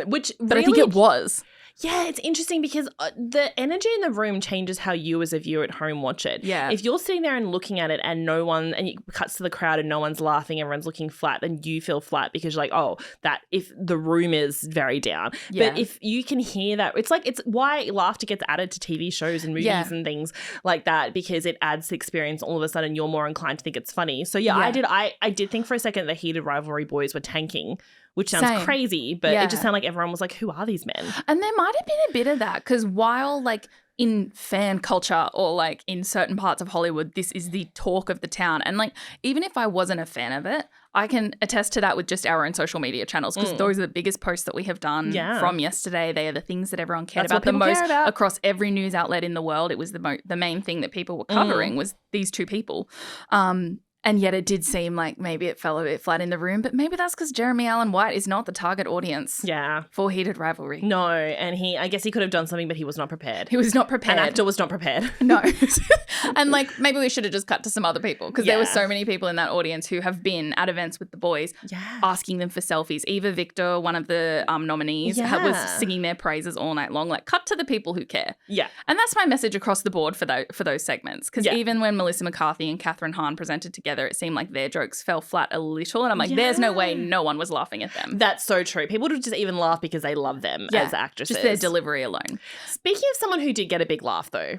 But really, I think it was. Yeah, it's interesting because the energy in the room changes how you as a viewer at home watch it. Yeah. If you're sitting there and looking at it and and it cuts to the crowd and no one's laughing, everyone's looking flat, then you feel flat because you're like, oh, that if the room is very down. Yeah. But if you can hear that, it's why laughter gets added to TV shows and movies and things like that, because it adds the experience. All of a sudden you're more inclined to think it's funny. So I did think for a second the heated rivalry boys were tanking, which sounds crazy, but it just sounded like everyone was like, who are these men? And there might have been a bit of that because while like in fan culture or like in certain parts of Hollywood, this is the talk of the town. And like, even if I wasn't a fan of it, I can attest to that with just our own social media channels because those are the biggest posts that we have done from yesterday. They are the things that everyone cared about the most across every news outlet in the world. It was the main thing that people were covering was these two people. And yet it did seem like maybe it fell a bit flat in the room, but maybe that's because Jeremy Allen White is not the target audience for heated rivalry. No, and I guess he could have done something, but he was not prepared. He was not prepared. An actor was not prepared. No. And like maybe we should have just cut to some other people because there were so many people in that audience who have been at events with the boys asking them for selfies. Eva Victor, one of the nominees, was singing their praises all night long. Like cut to the people who care. Yeah. And that's my message across the board for those segments because even when Melissa McCarthy and Catherine Hahn presented together, it seemed like their jokes fell flat a little. And I'm like, there's no way no one was laughing at them. That's so true. People would just even laugh because they love them as actresses. Just their delivery alone. Speaking of someone who did get a big laugh, though,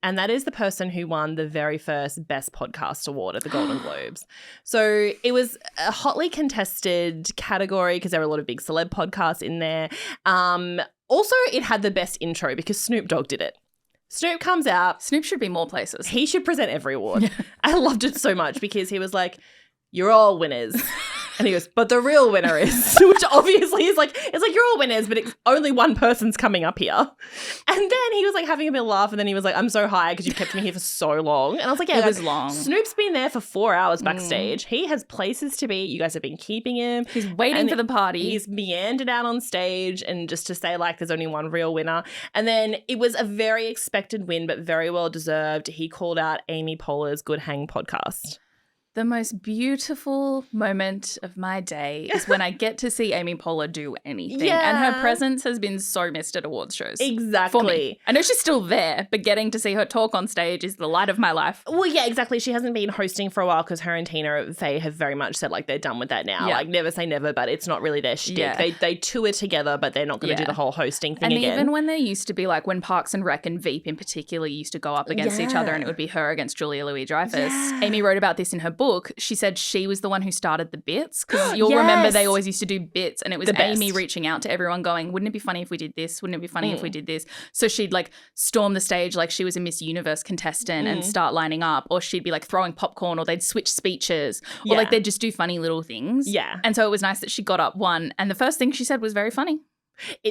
and that is the person who won the very first Best Podcast Award at the Golden Globes. So it was a hotly contested category because there were a lot of big celeb podcasts in there. Also, it had the best intro because Snoop Dogg did it. Snoop comes out. Snoop should be more places. He should present every award. Yeah. I loved it so much because he was like, you're all winners. And he goes, but the real winner is, which obviously is like, it's like, you're all winners, but it's only one person's coming up here. And then he was like having a bit of laugh. And then he was like, I'm so high because you've kept me here for so long. And I was like, yeah, it was long. Snoop's been there for 4 hours backstage. He has places to be. You guys have been keeping him. He's waiting for the party. He's meandered out on stage and just to say like, there's only one real winner. And then it was a very expected win, but very well deserved. He called out Amy Poehler's Good Hang podcast. The most beautiful moment of my day is when I get to see Amy Poehler do anything. Yeah. And her presence has been so missed at awards shows. Exactly. For me. I know she's still there, but getting to see her talk on stage is the light of my life. Well, yeah, exactly. She hasn't been hosting for a while because her and Tina Fey have very much said like they're done with that now. Yeah. Like never say never, but it's not really their shtick. Yeah. They tour together, but they're not going to do the whole hosting thing again. And even when there used to be like when Parks and Rec and Veep in particular used to go up against each other and it would be her against Julia Louis-Dreyfus. Yeah. Amy wrote about this in her book. She said she was the one who started the bits because you'll remember they always used to do bits and it was Amy reaching out to everyone going, wouldn't it be funny if we did this? Wouldn't it be funny if we did this? So she'd like storm the stage like she was a Miss Universe contestant and start lining up, or she'd be like throwing popcorn, or they'd switch speeches, or like they'd just do funny little things. Yeah. And so it was nice that she got up one and the first thing she said was very funny.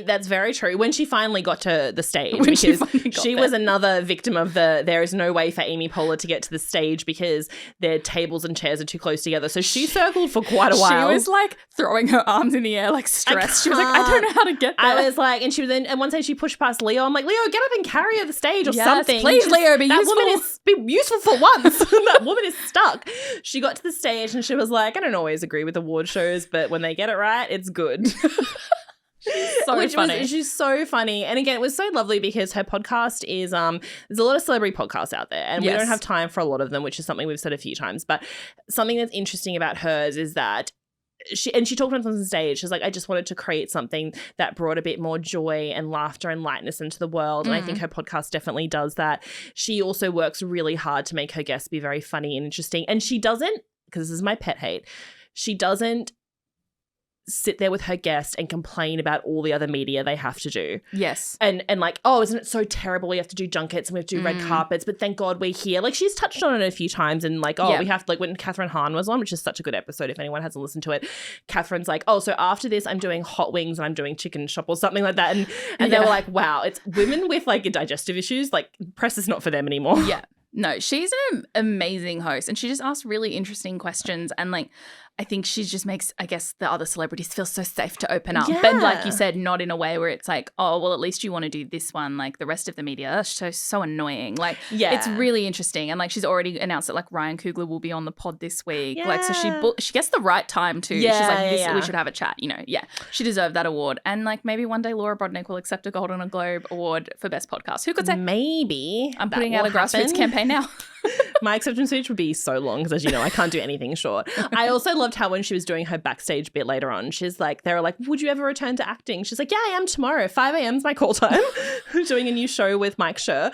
That's very true. When she finally got to the stage, because she was another victim of there is no way for Amy Poehler to get to the stage because their tables and chairs are too close together. So she circled for quite a while. She was like throwing her arms in the air like stressed. She was like, I don't know how to get there. I was like, and she was in, and one day she pushed past Leo. I'm like, Leo, get up and carry her to the stage or something. Please, Leo, be useful. That woman is be useful for once. That woman is stuck. She got to the stage and she was like, I don't always agree with award shows, but when they get it right, it's good. She's so funny. And again, it was so lovely because her podcast is there's a lot of celebrity podcasts out there and we don't have time for a lot of them, which is something we've said a few times. But something that's interesting about hers is that she talked on stage. She's like, I just wanted to create something that brought a bit more joy and laughter and lightness into the world. And I think her podcast definitely does that. She also works really hard to make her guests be very funny and interesting. And she doesn't, because this is my pet hate, she doesn't sit there with her guest and complain about all the other media they have to do. Yes. And like, oh, isn't it so terrible? We have to do junkets and we have to do red carpets, but thank God we're here. Like she's touched on it a few times and like, we have to, like when Catherine Hahn was on, which is such a good episode if anyone hasn't listened to it, Catherine's like, oh, so after this I'm doing hot wings and I'm doing chicken shop or something like that. And they were like, wow, it's women with like digestive issues, like press is not for them anymore. Yeah. No, she's an amazing host and she just asks really interesting questions and like I think she just makes, I guess, the other celebrities feel so safe to open up. But like you said, not in a way where it's like, oh, well, at least you want to do this one. Like the rest of the media, that's so annoying. Like, it's really interesting. And like she's already announced that like Ryan Coogler will be on the pod this week. Yeah. Like, so she gets the right time too. Yeah, she's like, we should have a chat, you know. Yeah, she deserved that award. And like maybe one day Laura Brodnick will accept a Golden Globe Award for Best Podcast. Who could say? Maybe. I'm putting out a grassroots campaign now. My acceptance speech would be so long because, as you know, I can't do anything short. I also loved how when she was doing her backstage bit later on, she's like, they were like, would you ever return to acting? She's like, yeah, I am tomorrow. 5 a.m. is my call time. Doing a new show with Mike Schur.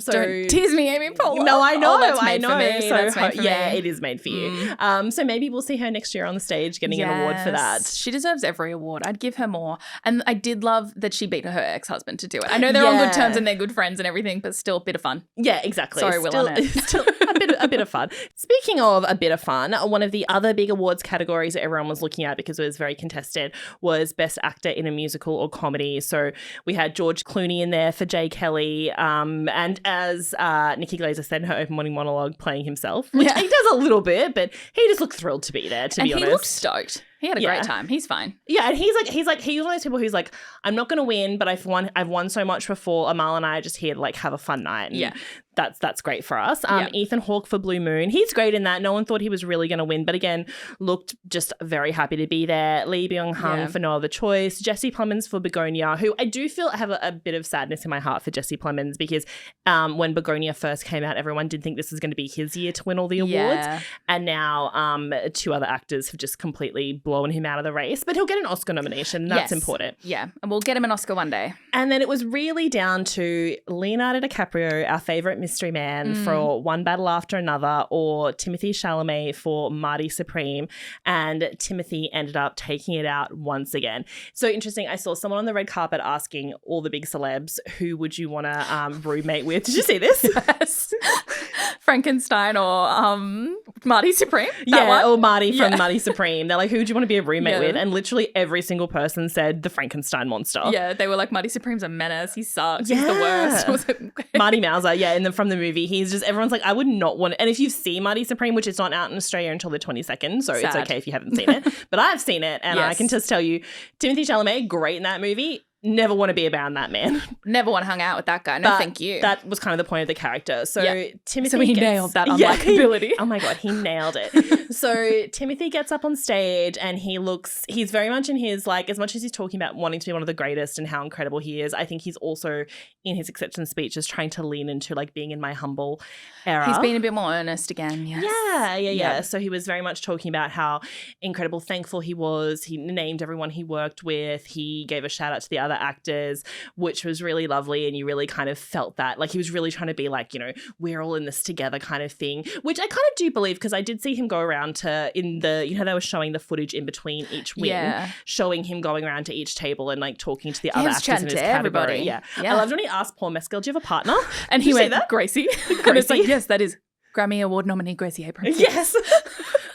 So don't tease me, Amy Poehler. No, I know. That's made for me. So that's made for me. it is made for you. So maybe we'll see her next year on the stage getting an award for that. She deserves every award. I'd give her more. And I did love that she beat her ex-husband to do it. I know they're on good terms and they're good friends and everything, but still a bit of fun. Yeah, exactly. Sorry, Will Arnett. Still a bit of fun. Speaking of a bit of fun, one of the other big awards categories that everyone was looking at because it was very contested was Best Actor in a Musical or Comedy. So we had George Clooney in there for Jay Kelly, and as Nikki Glaser said in her open morning monologue, playing himself, which he does a little bit, but he just looked thrilled to be there, to be honest. He looked stoked. He had a great time. He's fine. Yeah, and he's one of those people who's like, I'm not going to win, but I've won so much before. Amal and I are just here to like have a fun night. And that's great for us. Ethan Hawke for Blue Moon. He's great in that. No one thought he was really going to win, but again, looked just very happy to be there. Lee Byung-hun for No Other Choice. Jesse Plemons for Begonia, who I do feel have a bit of sadness in my heart for Jesse Plemons because when Begonia first came out, everyone did think this was going to be his year to win all the awards. And now 2 other actors have just completely blown him out of the race, but he'll get an Oscar nomination. And that's important. Yeah, and we'll get him an Oscar one day. And then it was really down to Leonardo DiCaprio, our favourite mystery man, for One Battle After Another, or Timothée Chalamet for Marty Supreme. And Timothée ended up taking it out once again. So interesting. I saw someone on the red carpet asking all the big celebs, who would you want to roommate with? Did you see this? Yes. Frankenstein or Marty Supreme? Or Marty from Marty Supreme. They're like, who do you want to be a roommate with? And literally every single person said the Frankenstein monster. Yeah, they were like, Marty Supreme's a menace. He sucks. He's the worst. Marty Mauser, and from the movie, he's just, everyone's like, I would not want it. And if you've seen Marty Supreme, which is not out in Australia until the 22nd, so it's okay if you haven't seen it. But I've seen it, and I can just tell you, Timothée Chalamet, great in that movie. Never want to be around that man. Never want to hang out with that guy. No, thank you. That was kind of the point of the character. So Timothée So he nailed that unlikability. Oh my God, he nailed it. So Timothée gets up on stage and he's very much in his, like, as much as he's talking about wanting to be one of the greatest and how incredible he is, I think he's also in his acceptance speeches trying to lean into like being in my humble era. He's been a bit more earnest again. Yes. Yeah. So he was very much talking about how incredible thankful he was. He named everyone he worked with. He gave a shout out to the other actors, which was really lovely, and you really kind of felt that, like, he was really trying to be like, you know, we're all in this together kind of thing, which I kind of do believe, because I did see him go around to, in the, you know, they were showing the footage in between each win, showing him going around to each table and like talking to the other actors in his category. Yeah. I loved when he asked Paul Mescal, do you have a partner? And he went, Gracie. And it's like, yes, that is Grammy Award nominee Gracie Abrams. Yes.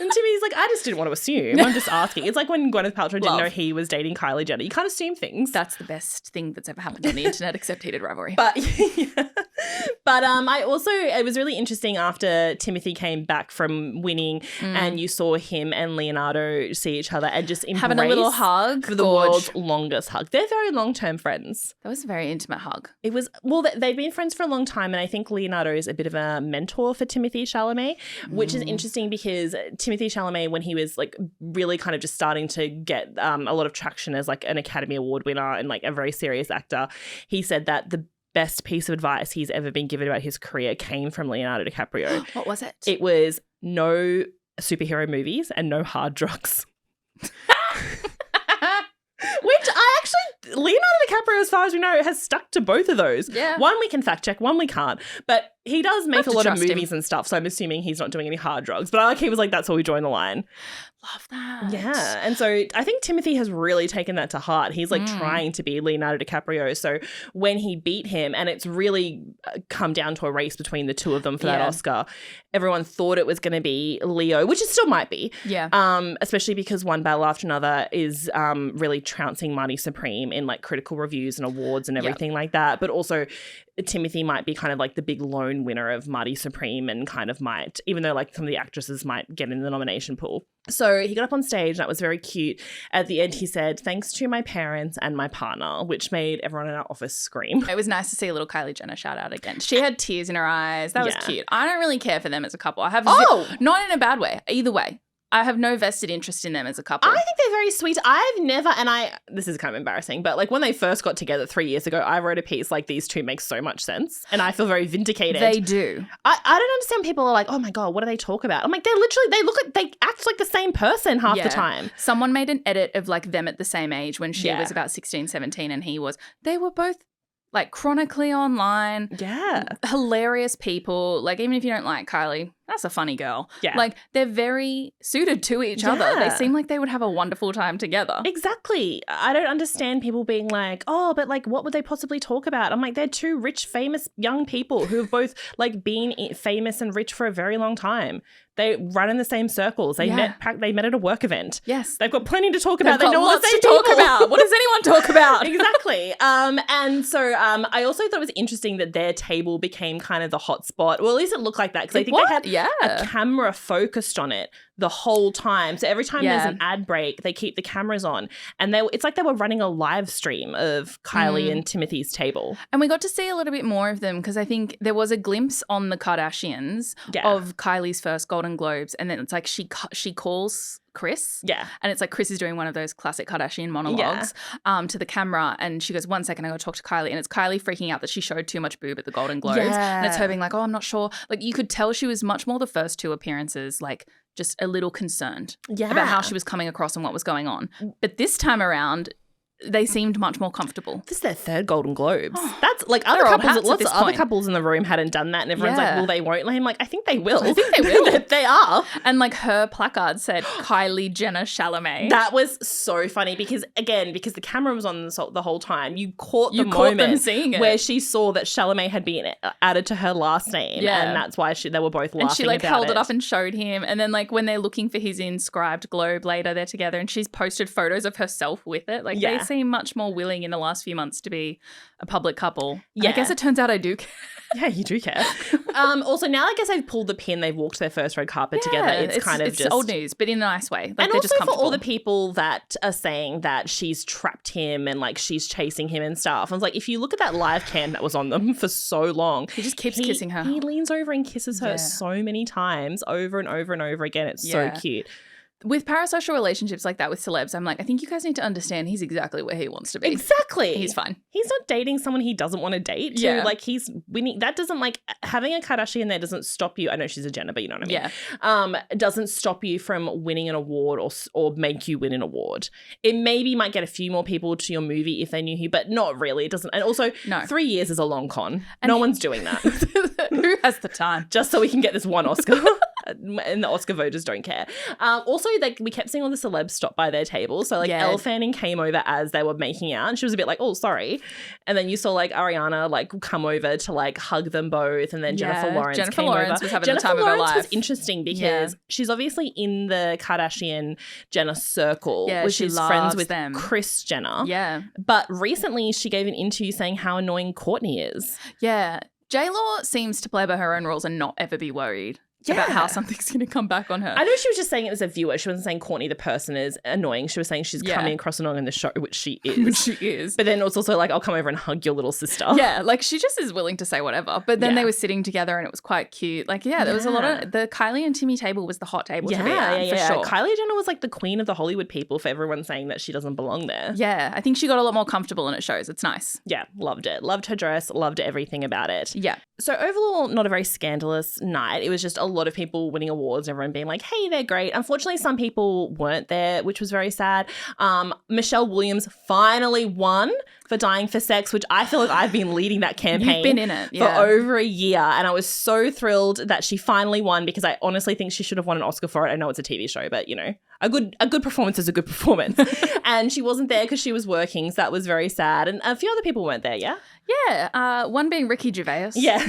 And to me, he's like, I just didn't want to assume. I'm just asking. It's like when Gwyneth Paltrow didn't know he was dating Kylie Jenner. You can't assume things. That's the best thing that's ever happened on the internet, except he did Rivalry. But I also, it was really interesting after Timothée came back from winning and you saw him and Leonardo see each other and just embrace having a little hug for the world's longest hug. They're very long-term friends. That was a very intimate hug. It was, well, they've been friends for a long time, and I think Leonardo is a bit of a mentor for Timothée Chalamet, which is interesting because Timothée Chalamet, when he was like really kind of just starting to get a lot of traction as like an Academy Award winner and like a very serious actor, he said that the best piece of advice he's ever been given about his career came from Leonardo DiCaprio. What was it? It was no superhero movies and no hard drugs. Which Leonardo DiCaprio, as far as we know, has stuck to both of those. Yeah. One we can fact check, one we can't. But he does make a lot of movies and stuff, so I'm assuming he's not doing any hard drugs. But he was like, that's all we join the line. Love that. Yeah. And so I think Timothée has really taken that to heart. He's like trying to be Leonardo DiCaprio. So when he beat him, and it's really come down to a race between the two of them for that Oscar, everyone thought it was going to be Leo, which it still might be. Yeah. Especially because One Battle After Another is really trouncing Marty Supreme in like critical reviews and awards and everything like that. But also Timothée might be kind of like the big lone winner of Marty Supreme and kind of might, even though like some of the actresses might get in the nomination pool. So he got up on stage, and that was very cute. At the end, he said, "Thanks to my parents and my partner," which made everyone in our office scream. It was nice to see a little Kylie Jenner shout out again. She had tears in her eyes. That was cute. I don't really care for them as a couple. I have not in a bad way. Either way. I have no vested interest in them as a couple. I think they're very sweet. I've never, this is kind of embarrassing, but like when they first got together 3 years ago, I wrote a piece like these two make so much sense, and I feel very vindicated. They do. I don't understand. People are like, "Oh my God, what do they talk about?" I'm like, they act like the same person half the time. Someone made an edit of like them at the same age when she was about 16, 17 and he was. They were both like chronically online. Yeah. Hilarious people. Like even if you don't like Kylie, that's a funny girl. Yeah. Like they're very suited to each other. They seem like they would have a wonderful time together. Exactly. I don't understand people being like, "Oh, but like what would they possibly talk about?" I'm like, they're two rich, famous young people who have both like been famous and rich for a very long time. They run in the same circles. They met at a work event. Yes. They've got plenty to talk about. They know lots what they to talk about. What does anyone talk about? Exactly. And so I also thought it was interesting that their table became kind of the hot spot. Well, at least it looked like that because I think they had a camera focused on it the whole time. So every time there's an ad break, they keep the cameras on. And it's like they were running a live stream of Kylie and Timothée's table. And we got to see a little bit more of them because I think there was a glimpse on the Kardashians of Kylie's first Golden Globes. And then it's like she calls Kris. Yeah. And it's like Kris is doing one of those classic Kardashian monologues to the camera. And she goes, "1 second, I got to talk to Kylie." And it's Kylie freaking out that she showed too much boob at the Golden Globes. Yeah. And it's her being like, "Oh, I'm not sure." Like you could tell she was much more the first two appearances, like just a little concerned about how she was coming across and what was going on. But this time around, they seemed much more comfortable. This is their third Golden Globes. That's like other couples in the room hadn't done that, and everyone's like, "Well, they won't." I'm like, I think they will. I think they will. They are. And like her placard said, "Kylie Jenner Chalamet." That was so funny because the camera was on the whole time. You caught the moment them seeing it. where she saw that Chalamet had been added to her last name, and that's why they were both laughing. And she like about held it up and showed him, and then like when they're looking for his inscribed globe later, they're together, and she's posted photos of herself with it. Like they seem much more willing in the last few months to be a public couple. Yeah. I guess it turns out I do care. Yeah, you do care. Also, now I guess they've pulled the pin. They've walked their first red carpet together. It's kind of it's just old news, but in a nice way. Like and they're also just comfortable. for all the people that are saying that she's trapped him and like she's chasing him and stuff. I was like, if you look at that live cam that was on them for so long, he just keeps kissing her. He leans over and kisses her so many times, over and over and over again. It's so cute. With parasocial relationships like that with celebs, I'm like, I think you guys need to understand he's exactly where he wants to be. Exactly. He's fine. He's not dating someone he doesn't want to date. Yeah. Like he's winning. That doesn't like having a Kardashian there doesn't stop you. I know she's a Jenner, but you know what I mean? Yeah. It doesn't stop you from winning an award or make you win an award. It maybe might get a few more people to your movie if they knew you, but not really. It doesn't. And also 3 years is a long con. And no one's doing that. Who has the time? Just so we can get this one Oscar. And the Oscar voters don't care. Also, like we kept seeing all the celebs stop by their table. So like Elle Fanning came over as they were making out, and she was a bit like, "Oh, sorry." And then you saw like Ariana like come over to like hug them both, and then Jennifer Lawrence came over. Was having the time of her life. Jennifer Lawrence was interesting because she's obviously in the Kardashian Jenner circle, which is friends with Kris Jenner. Yeah, but recently she gave an interview saying how annoying Kourtney is. Yeah, J-Lo seems to play by her own rules and not ever be worried about how something's going to come back on her. I know she was just saying it was a viewer. She wasn't saying Kourtney the person is annoying. She was saying she's coming across annoying in the show, which she is. But then it was also like, "I'll come over and hug your little sister." Yeah, like she just is willing to say whatever. But then they were sitting together and it was quite cute. Like, there was a lot of... The Kylie and Timmy table was the hot table to be at, for sure. Kylie Jenner was like the queen of the Hollywood people for everyone saying that she doesn't belong there. Yeah, I think she got a lot more comfortable and it shows. It's nice. Yeah, loved it. Loved her dress. Loved everything about it. Yeah. So overall, not a very scandalous night. It was just a lot of people winning awards, everyone being like, "Hey, they're great." Unfortunately, some people weren't there, which was very sad. Michelle Williams finally won for Dying for Sex, which I feel like I've been leading that campaign. You've been in it, for over a year, and I was so thrilled that she finally won because I honestly think she should have won an Oscar for it. I know it's a TV show, but you know, a good performance is a good performance. And she wasn't there because she was working, so that was very sad. And a few other people weren't there, yeah? Yeah, one being Ricky Gervais. Yeah.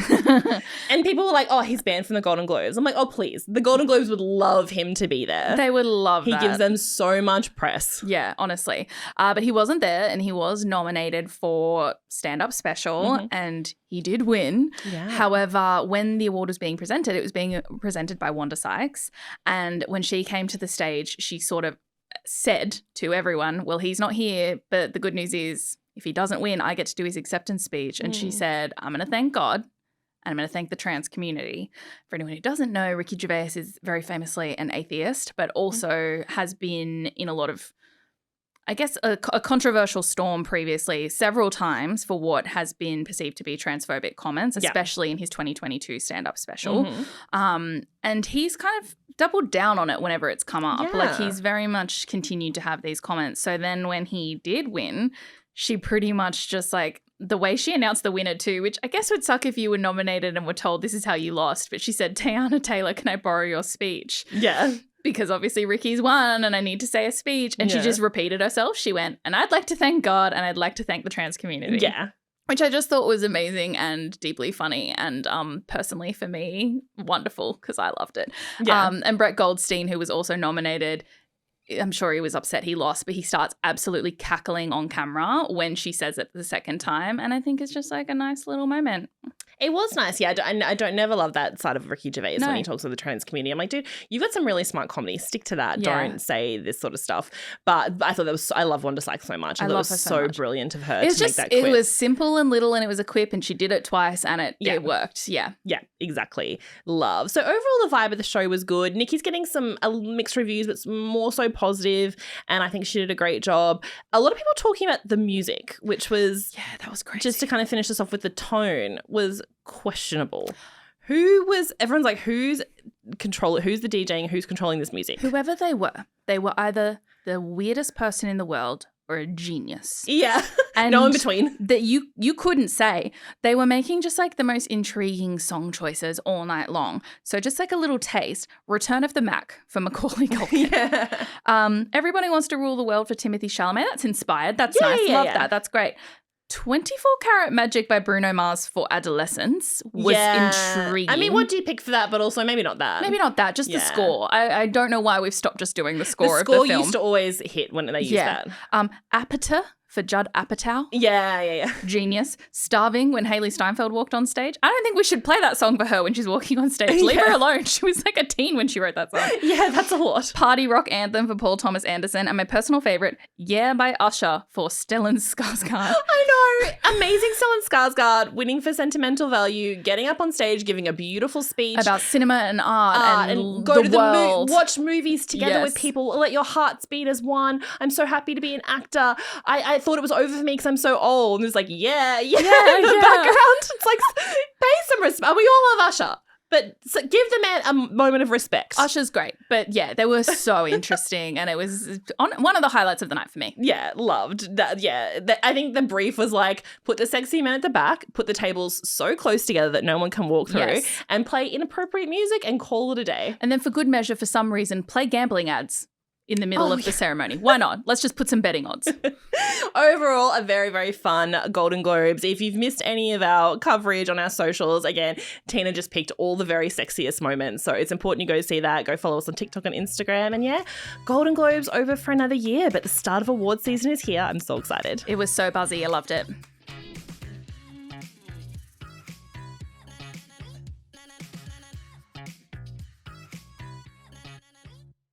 And people were like, oh, he's banned from the Golden Globes. I'm like, oh, please. The Golden Globes would love him to be there. They would love that. He gives them so much press. Yeah, honestly. But he wasn't there, and he was nominated for stand-up special, and he did win. Yeah. However, when the award was being presented, it was being presented by Wanda Sykes, and when she came to the stage, she sort of said to everyone, well, he's not here, but the good news is if he doesn't win, I get to do his acceptance speech. And she said, I'm going to thank God and I'm going to thank the trans community. For anyone who doesn't know, Ricky Gervais is very famously an atheist, but also has been in a lot of, I guess, a controversial storm previously several times for what has been perceived to be transphobic comments, especially in his 2022 stand-up special. And he's kind of doubled down on it whenever it's come up. Like, he's very much continued to have these comments. So then when he did win, she pretty much just like, the way she announced the winner too, which I guess would suck if you were nominated and were told this is how you lost, but she said, Teyana Taylor, can I borrow your speech? Yeah. Because obviously Ricky's won and I need to say a speech. And she just repeated herself. She went, and I'd like to thank God and I'd like to thank the trans community. Yeah. Which I just thought was amazing and deeply funny and personally for me, wonderful because I loved it. Yeah. And Brett Goldstein, who was also nominated, I'm sure he was upset he lost, but he starts absolutely cackling on camera when she says it the second time. And I think it's just like a nice little moment. It was nice. Yeah, I don't never love that side of Ricky Gervais when he talks to the trans community. I'm like, dude, you've got some really smart comedy. Stick to that. Yeah. Don't say this sort of stuff. But I thought I love Wanda Sykes so much. I thought it was so brilliant of her to make that quip. It was simple and little and it was a quip and she did it twice and it worked. Yeah. Yeah, exactly. Love. So overall, the vibe of the show was good. Nikki's getting some mixed reviews, but more so positive. And I think she did a great job. A lot of people talking about the music, which was... Yeah, that was crazy. Just to kind of finish this off with the tone, was questionable. Everyone's like, who's the DJing, who's controlling this music? Whoever they were either the weirdest person in the world or a genius. Yeah. And no in between. That you couldn't say. They were making just like the most intriguing song choices all night long. So just like a little taste, Return of the Mac for Macaulay Culkin. Yeah. Everybody Wants to Rule the World for Timothée Chalamet. That's inspired. That's nice. Love that. That's great. 24 Karat Magic by Bruno Mars for Adolescence was intriguing. I mean, what do you pick for that? But also maybe not that. Maybe not that, just the score. I don't know why we've stopped just doing the score of the film. The score used to always hit when they used that. Apatow for Judd Apatow. Yeah. Genius. Starving when Hailee Steinfeld walked on stage. I don't think we should play that song for her when she's walking on stage. Leave her alone. She was like a teen when she wrote that song. Yeah, that's a lot. Party Rock Anthem for Paul Thomas Anderson. And my personal favourite, Yeah by Usher for Stellan Skarsgård. I know. Amazing Stellan Skarsgård winning for sentimental value, getting up on stage, giving a beautiful speech. About cinema and art and go to the world. Watch movies together with people. Let your hearts beat as one. I'm so happy to be an actor. I thought it was over for me because I'm so old. And it's like, yeah, in the background. It's like, pay some respect. We all love Usher. But give the man a moment of respect. Usher's great. But yeah, they were so interesting. And it was one of the highlights of the night for me. Yeah, loved that. Yeah, I think the brief was like, put the sexy men at the back, put the tables so close together that no one can walk through, and play inappropriate music and call it a day. And then for good measure, for some reason, play gambling ads in the middle of the ceremony. Why not? Let's just put some betting odds. Overall, a very, very fun Golden Globes. If you've missed any of our coverage on our socials, again, Tina just picked all the very sexiest moments. So it's important you go see that. Go follow us on TikTok and Instagram. And Golden Globes over for another year. But the start of award season is here. I'm so excited. It was so buzzy. I loved it.